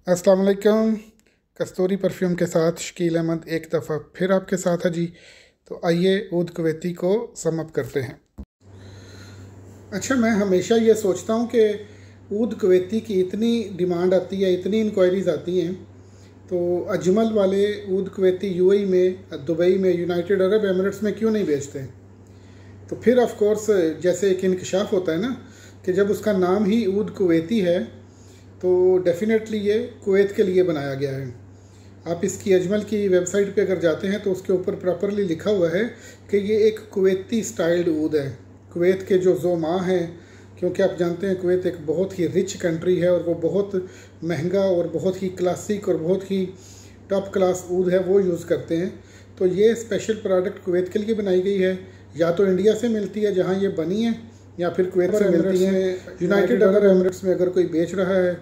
अस्सलाम वालेकुम। कस्तूरी परफ्यूम के साथ शकील अहमद एक दफ़ा फिर आपके साथ है जी। तो आइए ऊद कुवैती को समअप करते हैं। अच्छा, मैं हमेशा ये सोचता हूँ कि ऊद कुवैती की इतनी डिमांड आती है, इतनी इंक्वायरीज़ आती हैं, तो अजमल वाले ऊद कुवैती यूएई में, दुबई में, यूनाइटेड अरब एमिरेट्स में क्यों नहीं बेचते? तो फिर ऑफ कोर्स जैसे एक इंकशाफ होता है ना कि जब उसका नाम ही ऊद कुवैती है तो डेफिनेटली ये कुवैत के लिए बनाया गया है। आप इसकी अजमल की वेबसाइट पे अगर जाते हैं तो उसके ऊपर प्रॉपरली लिखा हुआ है कि ये एक कुवैती स्टाइल्ड ऊद है। कुवैत के जो ज़ोमा हैं, क्योंकि आप जानते हैं कुवैत एक बहुत ही रिच कंट्री है और वो बहुत महंगा और बहुत ही क्लासिक और बहुत ही टॉप क्लास ऊद है वो यूज़ करते हैं। तो ये स्पेशल प्रोडक्ट कुवैत के लिए बनाई गई है। या तो इंडिया से मिलती है जहाँ ये बनी है, या फिर कुवैत से मिलती है। यूनाइटेड अरब एमिरेट्स में अगर कोई बेच रहा है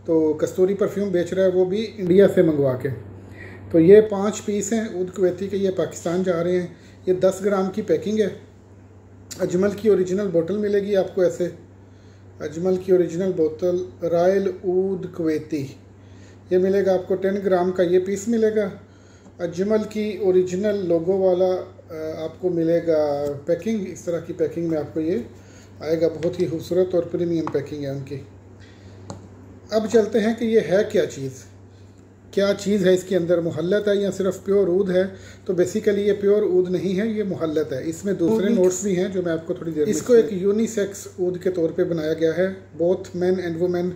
तो कस्तूरी परफ्यूम बेच रहा है, वो भी इंडिया से मंगवा के। तो ये 5 पीस हैं ऊद कुवैती के, ये पाकिस्तान जा रहे हैं। ये 10 ग्राम की पैकिंग है। अजमल की ओरिजिनल बोतल मिलेगी आपको ऐसे, अजमल की ओरिजिनल बोतल रॉयल ऊद कुवैती, ये मिलेगा आपको 10 ग्राम का ये पीस मिलेगा। अजमल की ओरिजिनल लोगो वाला आपको मिलेगा पैकिंग, इस तरह की पैकिंग में आपको ये आएगा। बहुत ही खूबसूरत और प्रीमियम पैकिंग है उनकी। अब चलते हैं कि ये है क्या चीज़ है इसके अंदर। मुहल्लत है या सिर्फ प्योर ऊद है? तो बेसिकली ये प्योर ऊद नहीं है, ये मुहल्लत है। इसमें दूसरे नोट्स भी हैं जो मैं आपको थोड़ी देर। इसको एक यूनिसेक्स ऊद के तौर पे बनाया गया है। Both man and women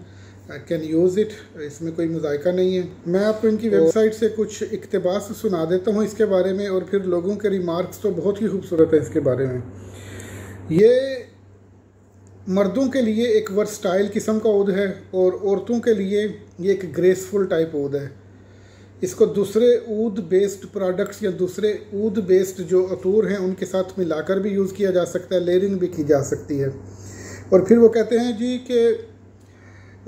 can use it, इसमें कोई मुज़ायका नहीं है। मैं आपको इनकी वेबसाइट से कुछ इक़्तिबास सुना देता हूँ इसके बारे में, और फिर लोगों के रिमार्क्स तो बहुत ही खूबसूरत है इसके बारे में। ये मर्दों के लिए एक वर्सटाइल किस्म का ऊद है और औरतों के लिए ये एक ग्रेसफुल टाइप ऊद है। इसको दूसरे ऊद बेस्ड प्रोडक्ट्स या दूसरे ऊद बेस्ड जो अतूर हैं उनके साथ मिलाकर भी यूज़ किया जा सकता है, लेयरिंग भी की जा सकती है। और फिर वो कहते हैं जी कि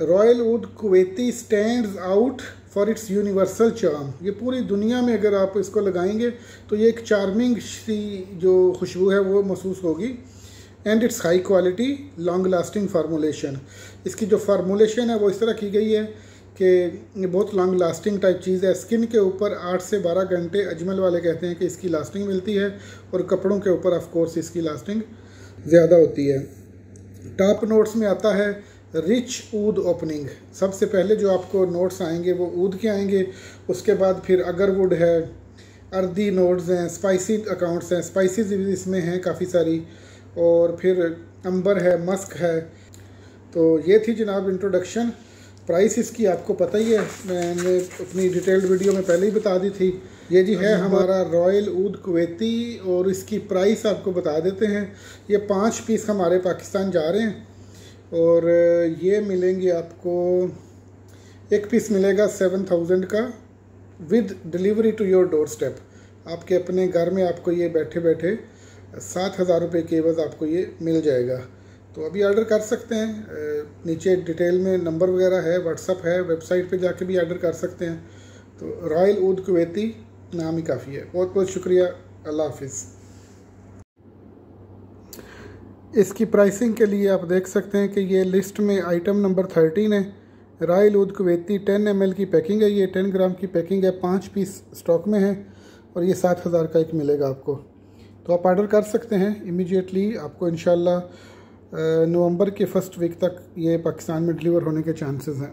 royal oud Kuwaiti stands out for its universal charm. ये पूरी दुनिया में अगर आप इसको लगाएंगे तो ये एक चार्मिंग सी जो खुशबू है वो महसूस होगी। And it's high quality long lasting formulation. इसकी जो फार्मूलेशन है वो इस तरह की गई है कि ये बहुत लॉन्ग लास्टिंग टाइप चीज़ है। स्किन के ऊपर 8 से 12 घंटे अजमल वाले कहते हैं कि इसकी लास्टिंग मिलती है, और कपड़ों के ऊपर ऑफ कोर्स इसकी लास्टिंग ज़्यादा होती है। टॉप नोट्स में आता है रिच ऊद ओपनिंग। सबसे पहले जो आपको नोट्स आएंगे वो ऊद के आएंगे। उसके बाद फिर अगरवुड है, अर्दी नोट्स हैं, स्पाइसी अकाउंट्स हैं, स्पाइसीज इसमें हैं काफ़ी सारी, और फिर अंबर है, मस्क है। तो ये थी जनाब इंट्रोडक्शन। प्राइस इसकी आपको पता ही है, मैंने अपनी डिटेल्ड वीडियो में पहले ही बता दी थी। ये जी है हमारा रॉयल ऊद कुवैती, और इसकी प्राइस आपको बता देते हैं। ये 5 पीस हमारे पाकिस्तान जा रहे हैं, और ये मिलेंगे आपको, एक पीस मिलेगा 7000 का with delivery to your doorstep. आपके अपने घर में आपको ये बैठे बैठे 7000 रुपये के एवज़ आपको ये मिल जाएगा। तो अभी ऑर्डर कर सकते हैं, नीचे डिटेल में नंबर वगैरह है, व्हाट्सअप है, वेबसाइट पे जाके भी ऑर्डर कर सकते हैं। तो रॉयल ऊद कुवैती नाम ही काफ़ी है। बहुत बहुत शुक्रिया, अल्लाह हाफिज़। इसकी प्राइसिंग के लिए आप देख सकते हैं कि ये लिस्ट में आइटम नंबर 13 है। रॉयल ऊद कुवैती 10 ml की पैकिंग है, ये 10 ग्राम की पैकिंग है, 5 पीस स्टॉक में है, और ये 7000 का एक मिलेगा आपको। तो आप ऑर्डर कर सकते हैं इमीडिएटली। आपको इंशाल्लाह नवंबर के फर्स्ट वीक तक ये पाकिस्तान में डिलीवर होने के चांसेस हैं।